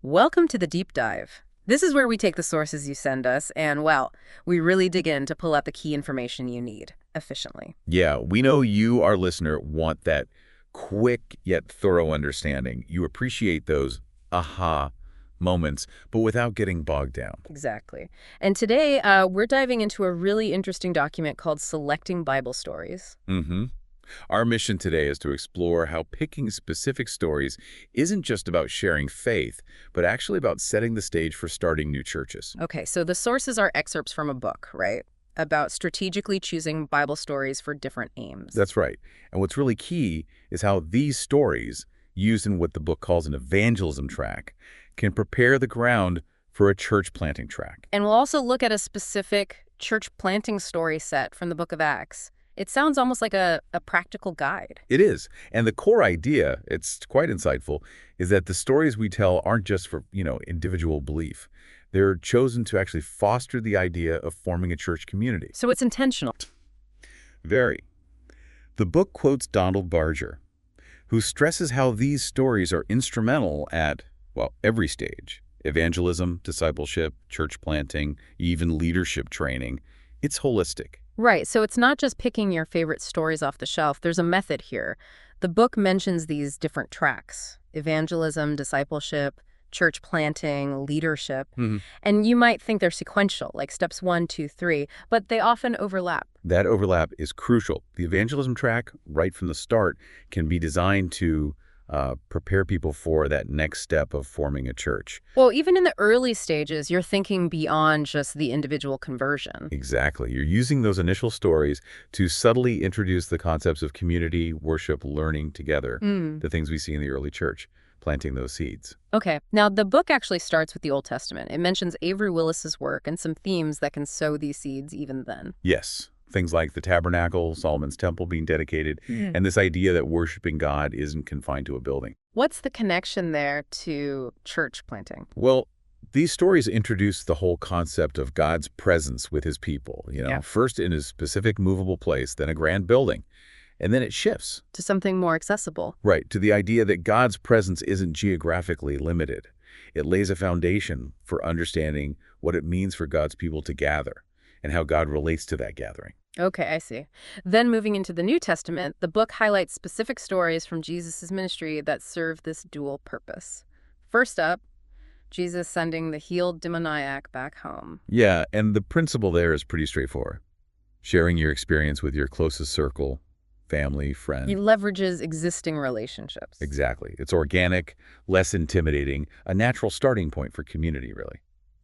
Welcome to the deep dive. This is where we take the sources you send us and, well, we really dig in to pull out the key information you need efficiently. Yeah, we know you, our listener, want that quick yet thorough understanding. You appreciate those aha moments, but without getting bogged down. Exactly. And today, we're diving into a really interesting document called Selecting Bible Stories. Mm-hmm. Our mission today is to explore how picking specific stories isn't just about sharing faith, but actually about setting the stage for starting new churches. Okay, so the sources are excerpts from a book, right? About strategically choosing Bible stories for different aims. That's right. And what's really key is how these stories, used in what the book calls an evangelism track, can prepare the ground for a church planting track. And we'll also look at a specific church planting story set from the book of Acts. It sounds almost like a practical guide. It is. And the core idea, it's quite insightful, is that the stories we tell aren't just for, individual belief. They're chosen to actually foster the idea of forming a church community. So it's intentional. Very. The book quotes Donald Barger, who stresses how these stories are instrumental at, every stage. Evangelism, discipleship, church planting, even leadership training. It's holistic. Right, so it's not just picking your favorite stories off the shelf. There's a method here. The book mentions these different tracks: evangelism, discipleship, church planting, leadership. And you might think they're sequential, like steps 1, 2, 3, but they often overlap. That overlap is crucial. The evangelism track, right from the start, can be designed to prepare people for that next step of forming a church. Well, even in the early stages, you're thinking beyond just the individual conversion. Exactly. You're using those initial stories to subtly introduce the concepts of community, worship, learning together, the things we see in the early church, planting those seeds. Okay. Now, the book actually starts with the Old Testament. It mentions Avery Willis's work and some themes that can sow these seeds even then. Yes. Things like the tabernacle, Solomon's temple being dedicated, and this idea that worshiping God isn't confined to a building. What's the connection there to church planting? Well, these stories introduce the whole concept of God's presence with his people, first in a specific movable place, then a grand building. And then it shifts. To something more accessible. Right, to the idea that God's presence isn't geographically limited. It lays a foundation for understanding what it means for God's people to gather and how God relates to that gathering. Okay, I see. Then moving into the New Testament, the book highlights specific stories from Jesus' ministry that serve this dual purpose. First up, Jesus sending the healed demoniac back home. Yeah, and the principle there is pretty straightforward. Sharing your experience with your closest circle, family, friend. He leverages existing relationships. Exactly. It's organic, less intimidating, a natural starting point for community, really.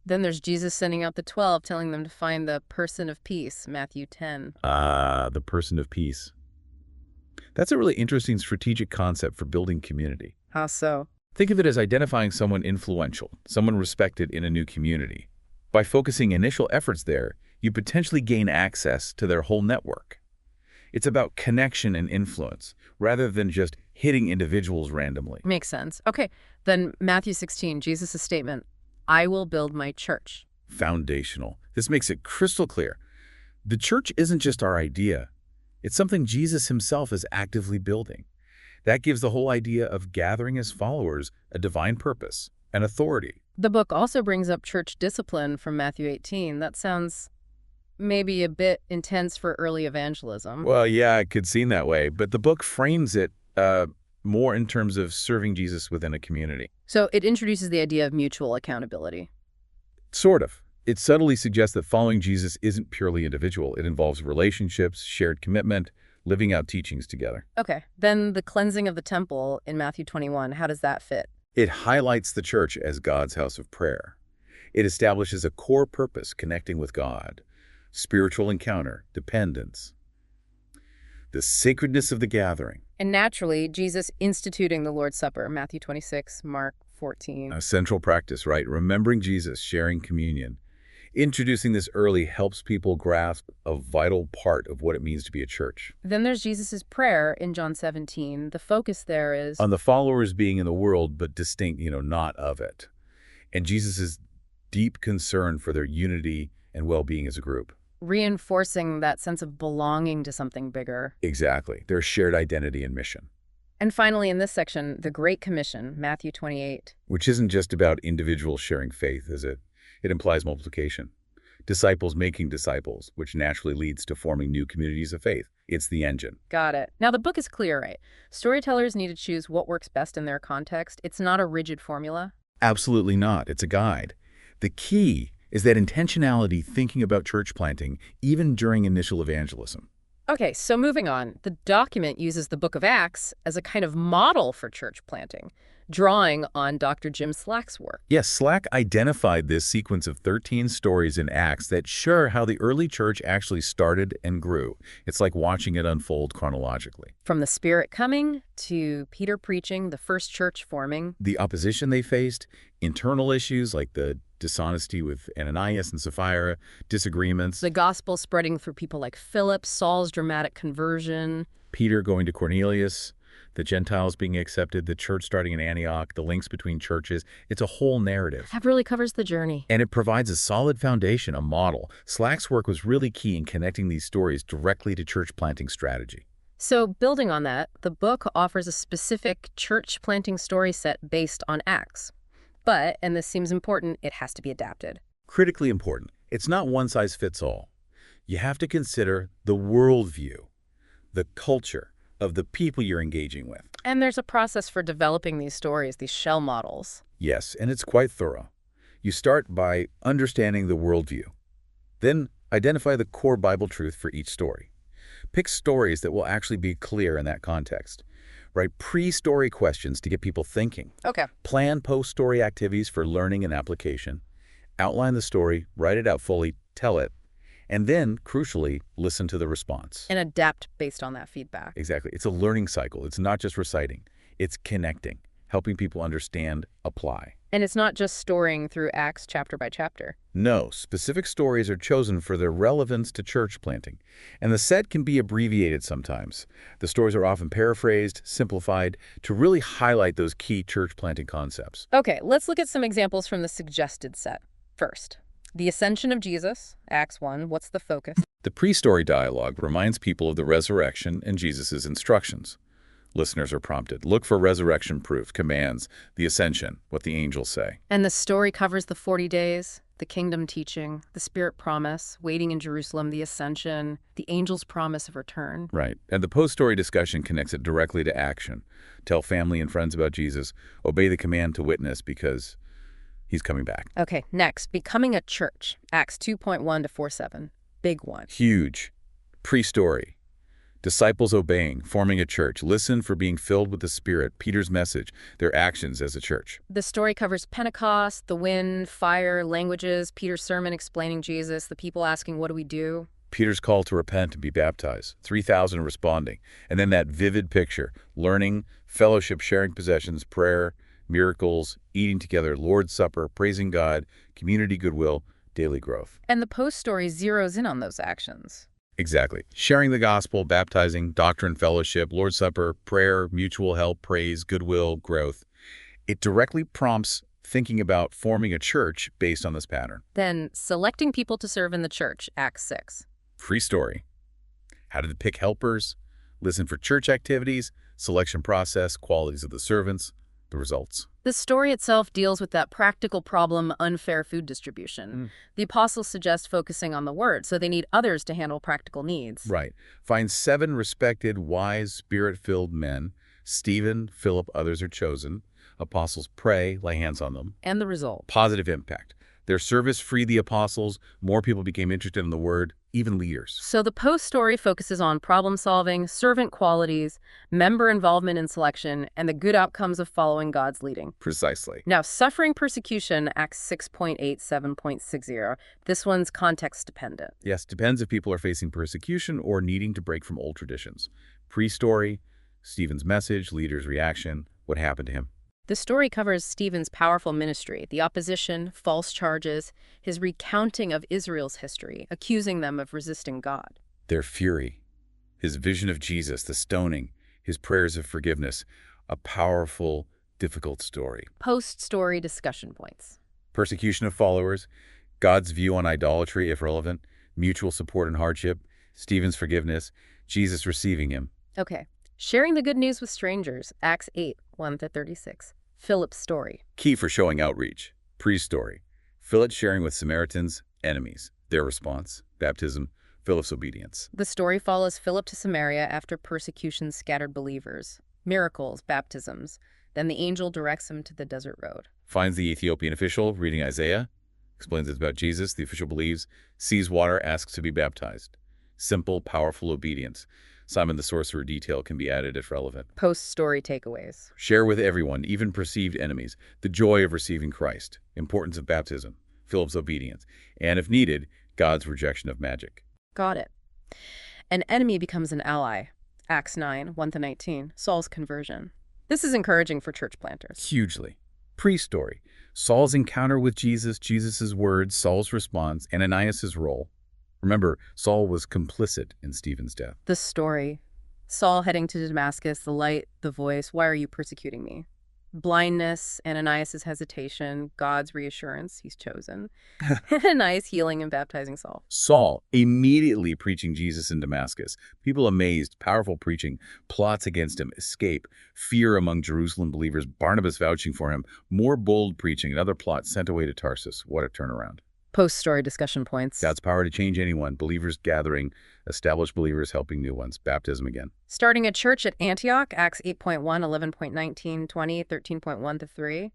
Then there's Jesus sending out the 12, telling them to find the person of peace, Matthew 10. The person of peace. That's a really interesting strategic concept for building community. How so? Think of it as identifying someone influential, someone respected in a new community. By focusing initial efforts there, you potentially gain access to their whole network. It's about connection and influence, rather than just hitting individuals randomly. Makes sense. Okay, then Matthew 16, Jesus' statement, I will build my church. Foundational. This makes it crystal clear. The church isn't just our idea. It's something Jesus himself is actively building. That gives the whole idea of gathering as followers a divine purpose and authority. The book also brings up church discipline from Matthew 18. That sounds maybe a bit intense for early evangelism. Well, yeah, it could seem that way, but the book frames it more in terms of serving Jesus within a community. So it introduces the idea of mutual accountability. Sort of. It subtly suggests that following Jesus isn't purely individual. It involves relationships, shared commitment, living out teachings together. Okay. Then the cleansing of the temple in Matthew 21, how does that fit? It highlights the church as God's house of prayer. It establishes a core purpose connecting with God, spiritual encounter, dependence, the sacredness of the gathering. And naturally, Jesus instituting the Lord's Supper, Matthew 26, Mark 14. A central practice, right? Remembering Jesus, sharing communion. Introducing this early helps people grasp a vital part of what it means to be a church. Then there's Jesus' prayer in John 17. The focus there is on the followers being in the world, but distinct, not of it. And Jesus' deep concern for their unity and well-being as a group. Reinforcing that sense of belonging to something bigger. Exactly. Their shared identity and mission. And finally, in this section, the Great Commission, Matthew 28. Which isn't just about individuals sharing faith, is it? It implies multiplication. Disciples making disciples, which naturally leads to forming new communities of faith. It's the engine. Got it. Now, the book is clear, right? Storytellers need to choose what works best in their context. It's not a rigid formula. Absolutely not. It's a guide. The key is that intentionality thinking about church planting, even during initial evangelism. Okay, so moving on. The document uses the book of Acts as a kind of model for church planting, drawing on Dr. Jim Slack's work. Yes, Slack identified this sequence of 13 stories in Acts that show how the early church actually started and grew. It's like watching it unfold chronologically. From the Spirit coming to Peter preaching, the first church forming. The opposition they faced, internal issues like the dishonesty with Ananias and Sapphira, disagreements. The gospel spreading through people like Philip, Saul's dramatic conversion. Peter going to Cornelius, the Gentiles being accepted, the church starting in Antioch, the links between churches. It's a whole narrative. That really covers the journey. And it provides a solid foundation, a model. Slack's work was really key in connecting these stories directly to church planting strategy. So building on that, the book offers a specific church planting story set based on Acts. But, and this seems important, it has to be adapted. Critically important. It's not one size fits all. You have to consider the worldview, the culture of the people you're engaging with. And there's a process for developing these stories, these shell models. Yes, and it's quite thorough. You start by understanding the worldview. Then identify the core Bible truth for each story. Pick stories that will actually be clear in that context. Write pre-story questions to get people thinking. Okay. Plan post-story activities for learning and application. Outline the story, write it out fully, tell it, and then, crucially, listen to the response. And adapt based on that feedback. Exactly. It's a learning cycle. It's not just reciting. It's connecting, helping people understand, apply. And it's not just storying through Acts chapter by chapter. No, specific stories are chosen for their relevance to church planting. And the set can be abbreviated sometimes. The stories are often paraphrased, simplified, to really highlight those key church planting concepts. Okay, let's look at some examples from the suggested set. First, the ascension of Jesus, Acts 1. What's the focus? The pre-story dialogue reminds people of the resurrection and Jesus' instructions. Listeners are prompted. Look for resurrection proof, commands, the ascension, what the angels say. And the story covers the 40 days, the kingdom teaching, the Spirit promise, waiting in Jerusalem, the ascension, the angel's promise of return. Right. And the post-story discussion connects it directly to action. Tell family and friends about Jesus. Obey the command to witness because he's coming back. Okay, next, becoming a church, Acts 2.1 to 4:7. Big one. Huge. Pre-story. Disciples obeying, forming a church. Listen for being filled with the Spirit, Peter's message, their actions as a church. The story covers Pentecost, the wind, fire, languages, Peter's sermon explaining Jesus, the people asking, what do we do? Peter's call to repent and be baptized, 3,000 responding. And then that vivid picture, learning, fellowship, sharing possessions, prayer, miracles, eating together, Lord's Supper, praising God, community goodwill, daily growth. And the post-story zeroes in on those actions. Exactly. Sharing the gospel, baptizing, doctrine, fellowship, Lord's Supper, prayer, mutual help, praise, goodwill, growth. It directly prompts thinking about forming a church based on this pattern. Then selecting people to serve in the church, Acts 6. Free story. How to pick helpers, listen for church activities, selection process, qualities of the servants, the results. The story itself deals with that practical problem, unfair food distribution. The apostles suggest focusing on the word, so they need others to handle practical needs. Right. Find 7 respected, wise, spirit-filled men. Stephen, Philip, others are chosen. Apostles pray, lay hands on them. And the result? Positive impact. Their service freed the apostles. More people became interested in the word, even leaders. So the post-story focuses on problem-solving, servant qualities, member involvement in selection, and the good outcomes of following God's leading. Precisely. Now, suffering persecution, Acts 6.8, 7.60. This one's context-dependent. Yes, depends if people are facing persecution or needing to break from old traditions. Pre-story, Stephen's message, leader's reaction, what happened to him. The story covers Stephen's powerful ministry, the opposition, false charges, his recounting of Israel's history, accusing them of resisting God. Their fury, his vision of Jesus, the stoning, his prayers of forgiveness, a powerful, difficult story. Post-story discussion points. Persecution of followers, God's view on idolatry, if relevant, mutual support in hardship, Stephen's forgiveness, Jesus receiving him. Okay. Sharing the good news with strangers, Acts 8, 1-36. Philip's story. Key for showing outreach. Pre-story. Philip sharing with Samaritans, enemies. Their response, baptism, Philip's obedience. The story follows Philip to Samaria after persecution scattered believers. Miracles, baptisms. Then the angel directs him to the desert road. Finds the Ethiopian official reading Isaiah, explains it's about Jesus, the official believes, sees water, asks to be baptized. Simple, powerful obedience. Simon the sorcerer detail can be added if relevant. Post-story takeaways. Share with everyone, even perceived enemies, the joy of receiving Christ, importance of baptism, Philip's obedience, and if needed, God's rejection of magic. Got it. An enemy becomes an ally. Acts 9, 1-19. Saul's conversion. This is encouraging for church planters. Hugely. Pre-story. Saul's encounter with Jesus, Jesus' words, Saul's response, Ananias' role. Remember, Saul was complicit in Stephen's death. The story. Saul heading to Damascus, the light, the voice, why are you persecuting me? Blindness, Ananias' hesitation, God's reassurance, he's chosen. Ananias healing and baptizing Saul. Saul immediately preaching Jesus in Damascus. People amazed, powerful preaching, plots against him, escape, fear among Jerusalem believers, Barnabas vouching for him, more bold preaching, another plot sent away to Tarsus. What a turnaround. Post-story discussion points. God's power to change anyone, believers gathering, established believers helping new ones, baptism again. Starting a church at Antioch, Acts 8.1, 11.19, 20, 13.1-3.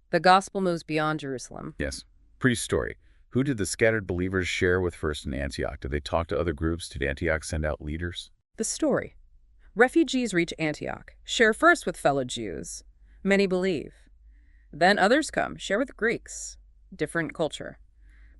The gospel moves beyond Jerusalem. Yes. Pre-story. Who did the scattered believers share with first in Antioch? Did they talk to other groups? Did Antioch send out leaders? The story. Refugees reach Antioch. Share first with fellow Jews. Many believe. Then others come. Share with Greeks. Different culture.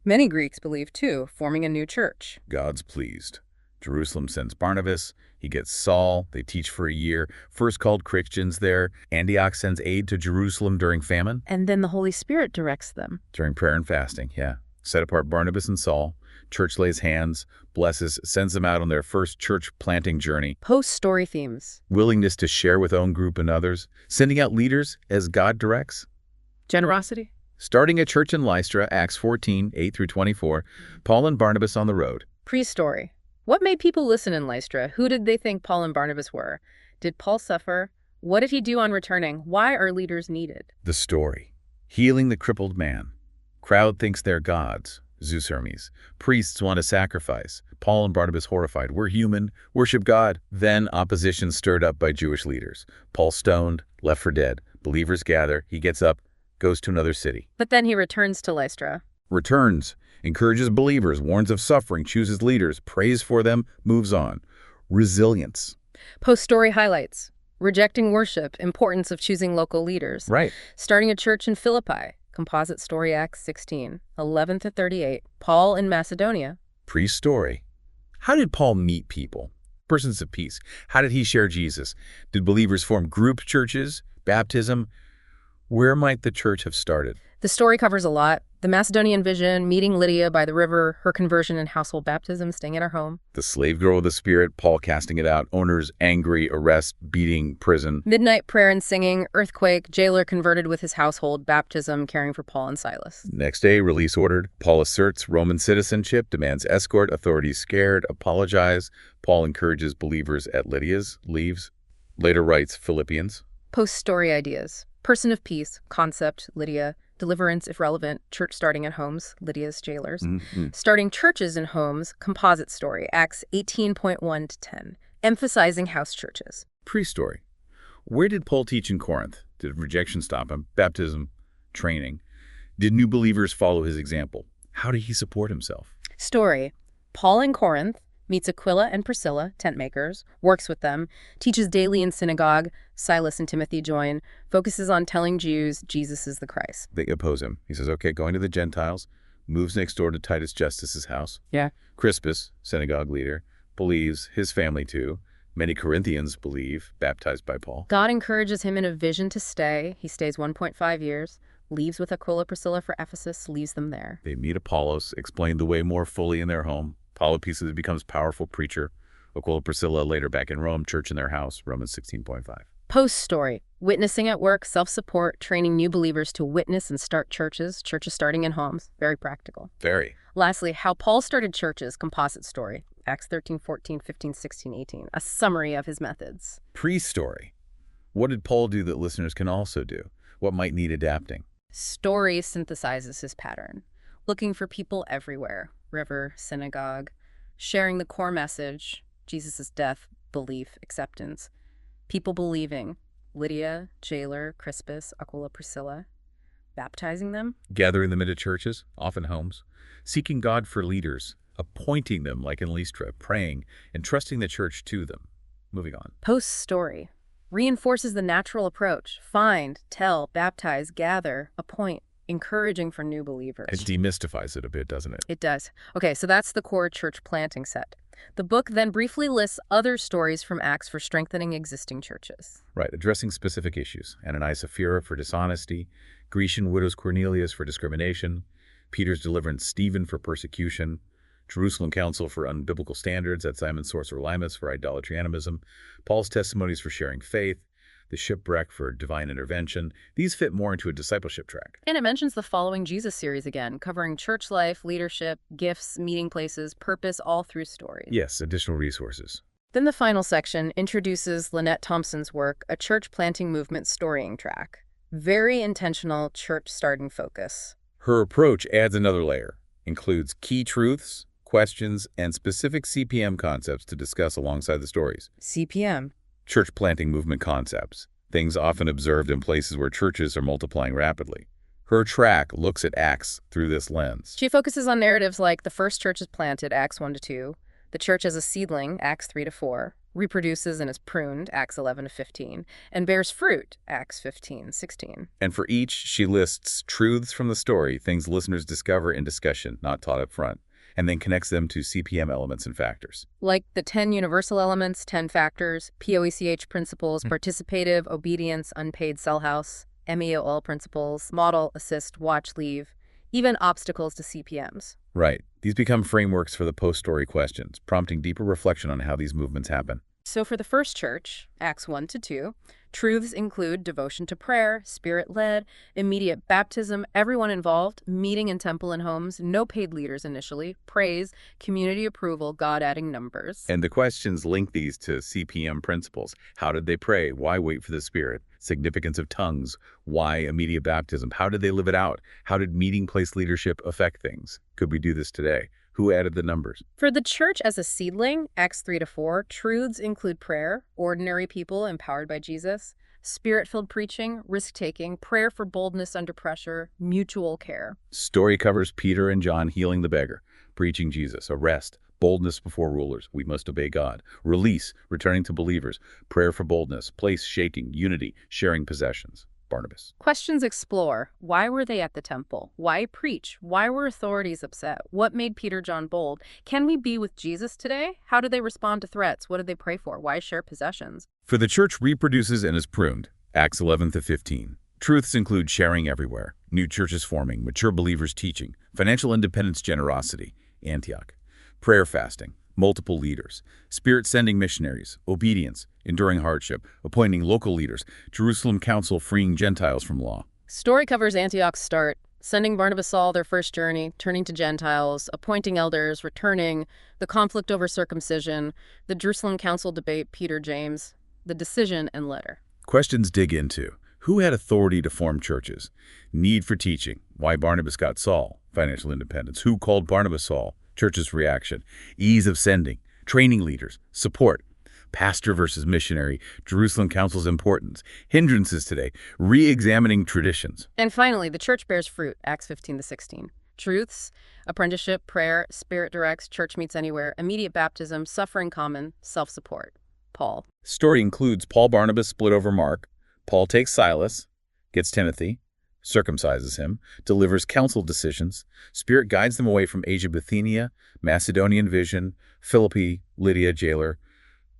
Many Greeks believe, too, forming a new church. God's pleased. Jerusalem sends Barnabas. He gets Saul. They teach for a year. First called Christians there. Antioch sends aid to Jerusalem during famine. And then the Holy Spirit directs them. During prayer and fasting, yeah. Set apart Barnabas and Saul. Church lays hands, blesses, sends them out on their first church planting journey. Post-story themes. Willingness to share with own group and others. Sending out leaders as God directs. Generosity. Starting a church in Lystra, Acts 14, 8-24, Paul and Barnabas on the road. Pre-story. What made people listen in Lystra? Who did they think Paul and Barnabas were? Did Paul suffer? What did he do on returning? Why are leaders needed? The story. Healing the crippled man. Crowd thinks they're gods. Zeus Hermes. Priests want a sacrifice. Paul and Barnabas horrified. We're human. Worship God. Then opposition stirred up by Jewish leaders. Paul stoned, left for dead. Believers gather. He gets up, goes to another city. But then he returns to Lystra. Returns, encourages believers, warns of suffering, chooses leaders, prays for them, moves on. Resilience. Post-story highlights. Rejecting worship, importance of choosing local leaders. Right. Starting a church in Philippi. Composite story, Acts 16, 11-38. Paul in Macedonia. Pre-story. How did Paul meet people? Persons of peace. How did he share Jesus? Did believers form group churches? Baptism? Where might the church have started? The story covers a lot. The Macedonian vision, meeting Lydia by the river, her conversion and household baptism, staying at her home. The slave girl of the Spirit, Paul casting it out, owners angry, arrest, beating, prison. Midnight prayer and singing, earthquake, jailer converted with his household, baptism, caring for Paul and Silas. Next day, release ordered. Paul asserts Roman citizenship, demands escort, authorities scared, apologize. Paul encourages believers at Lydia's, leaves. Later writes Philippians. Post-story ideas. Person of peace, concept, Lydia. Deliverance, if relevant, church starting at homes, Lydia's jailers. Starting churches in homes, composite story, Acts 18.1-10. Emphasizing house churches. Pre-story. Where did Paul teach in Corinth? Did rejection stop him? Baptism, training. Did new believers follow his example? How did he support himself? Story. Paul in Corinth meets Aquila and Priscilla, tent makers, works with them, teaches daily in synagogue. Silas and Timothy join, focuses on telling Jews Jesus is the Christ. They oppose him. He says, okay, going to the Gentiles, moves next door to Titus Justus's house. Yeah. Crispus, synagogue leader, believes, his family too. Many Corinthians believe, baptized by Paul. God encourages him in a vision to stay. He stays 1.5 years, leaves with Aquila Priscilla for Ephesus, leaves them there. They meet Apollos, explain the way more fully in their home. Apollos becomes powerful preacher. Aquila Priscilla later back in Rome, church in their house, Romans 16.5. Post-story. Witnessing at work, self-support, training new believers to witness and start churches starting in homes. Very practical. Very. Lastly, how Paul started churches, composite story. Acts 13, 14, 15, 16, 18. A summary of his methods. Pre-story. What did Paul do that listeners can also do? What might need adapting? Story synthesizes his pattern. Looking for people everywhere. River, synagogue. Sharing the core message. Jesus' death, belief, acceptance. People believing. Lydia, jailer, Crispus, Aquila, Priscilla. Baptizing them. Gathering them into churches, often homes. Seeking God for leaders. Appointing them, like in Lystra, praying, and trusting the church to them. Moving on. Post-story. Reinforces the natural approach. Find, tell, baptize, gather, appoint. Encouraging for new believers. It demystifies it a bit, doesn't it? It does. Okay, so that's the core church planting set. The book then briefly lists other stories from Acts for strengthening existing churches. Right, addressing specific issues. Ananias Sapphira for dishonesty, Grecian widows Cornelius for discrimination, Peter's deliverance Stephen for persecution, Jerusalem Council for unbiblical standards at Simon Sorcerer Limus for idolatry animism, Paul's testimonies for sharing faith, the shipwreck for divine intervention. These fit more into a discipleship track. And it mentions the Following Jesus series again, covering church life, leadership, gifts, meeting places, purpose, all through stories. Yes, additional resources. Then the final section introduces Lynette Thompson's work, A Church Planting Movement Storying Track. Very intentional church starting focus. Her approach adds another layer, includes key truths, questions, and specific CPM concepts to discuss alongside the stories. CPM. Church planting movement concepts, things often observed in places where churches are multiplying rapidly. Her track looks at Acts through this lens. She focuses on narratives like the first church is planted, Acts 1-2, the church as a seedling, Acts 3-4, reproduces and is pruned, Acts 11-15, and bears fruit, Acts 15-16. And for each, she lists truths from the story, things listeners discover in discussion, not taught up front, and then connects them to CPM elements and factors. Like the 10 universal elements, 10 factors, POECH principles, participative, obedience, unpaid sell house, MEOL principles, model, assist, watch, leave, even obstacles to CPMs. Right. These become frameworks for the post-story questions, prompting deeper reflection on how these movements happen. So for the first church, Acts 1-2, truths include devotion to prayer, spirit-led, immediate baptism, everyone involved, meeting in temple and homes, no paid leaders initially, praise, community approval, God adding numbers. And the questions link these to CPM principles. How did they pray? Why wait for the Spirit? Significance of tongues. Why immediate baptism? How did they live it out? How did meeting place leadership affect things? Could we do this today? Who added the numbers? For the church as a seedling, Acts 3-4, truths include prayer, ordinary people empowered by Jesus, spirit-filled preaching, risk-taking, prayer for boldness under pressure, mutual care. Story covers Peter and John healing the beggar, preaching Jesus, arrest, boldness before rulers, we must obey God, release, returning to believers, prayer for boldness, place shaking, unity, sharing possessions. Barnabas. Questions explore. Why were they at the temple? Why preach? Why were authorities upset? What made Peter, John bold? Can we be with Jesus today? How did they respond to threats? What did they pray for? Why share possessions? For the church reproduces and is pruned. Acts 11-15. Truths include sharing everywhere, new churches forming, mature believers teaching, financial independence, generosity, Antioch, prayer fasting, multiple leaders, Spirit sending missionaries, obedience, enduring hardship, appointing local leaders, Jerusalem Council freeing Gentiles from law. Story covers Antioch's start, sending Barnabas Saul their first journey, turning to Gentiles, appointing elders, returning, the conflict over circumcision, the Jerusalem Council debate, Peter, James, the decision and letter. Questions dig into who had authority to form churches, need for teaching, why Barnabas got Saul, financial independence, who called Barnabas Saul, church's reaction, ease of sending, training leaders, support, pastor versus missionary, Jerusalem Council's importance, hindrances today, re-examining traditions. And finally, the church bears fruit, Acts 15-16. Truths, apprenticeship, prayer, spirit directs, church meets anywhere, immediate baptism, suffering common, self-support. Paul. Story includes Paul Barnabas split over Mark, Paul takes Silas, gets Timothy, circumcises him, delivers council decisions, Spirit guides them away from Asia Bithynia, Macedonian vision, Philippi, Lydia, jailer,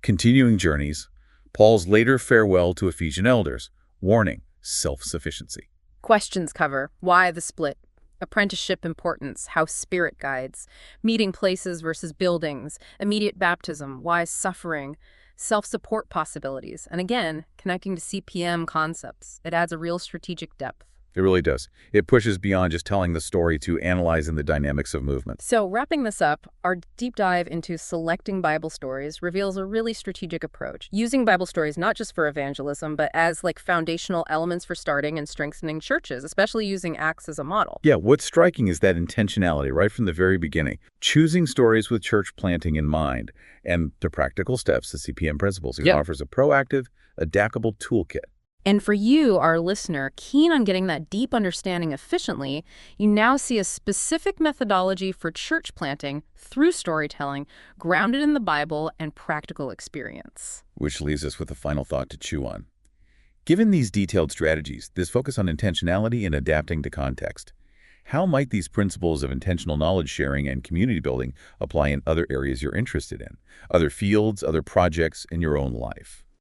continuing journeys, Paul's later farewell to Ephesian elders, warning, self-sufficiency. Questions cover why the split, apprenticeship importance, how Spirit guides, meeting places versus buildings, immediate baptism, why suffering, self-support possibilities, and again, connecting to CPM concepts. It adds a real strategic depth. It really does. It pushes beyond just telling the story to analyzing the dynamics of movement. So wrapping this up, our deep dive into selecting Bible stories reveals a really strategic approach, using Bible stories not just for evangelism, but as like foundational elements for starting and strengthening churches, especially using Acts as a model. Yeah, what's striking is that intentionality right from the very beginning, choosing stories with church planting in mind, and the practical steps, the CPM principles. It offers a proactive, adaptable toolkit. And for you, our listener, keen on getting that deep understanding efficiently, you now see a specific methodology for church planting through storytelling, grounded in the Bible and practical experience. Which leaves us with a final thought to chew on. Given these detailed strategies, this focus on intentionality and adapting to context, how might these principles of intentional knowledge sharing and community building apply in other areas you're interested in, other fields, other projects in your own life?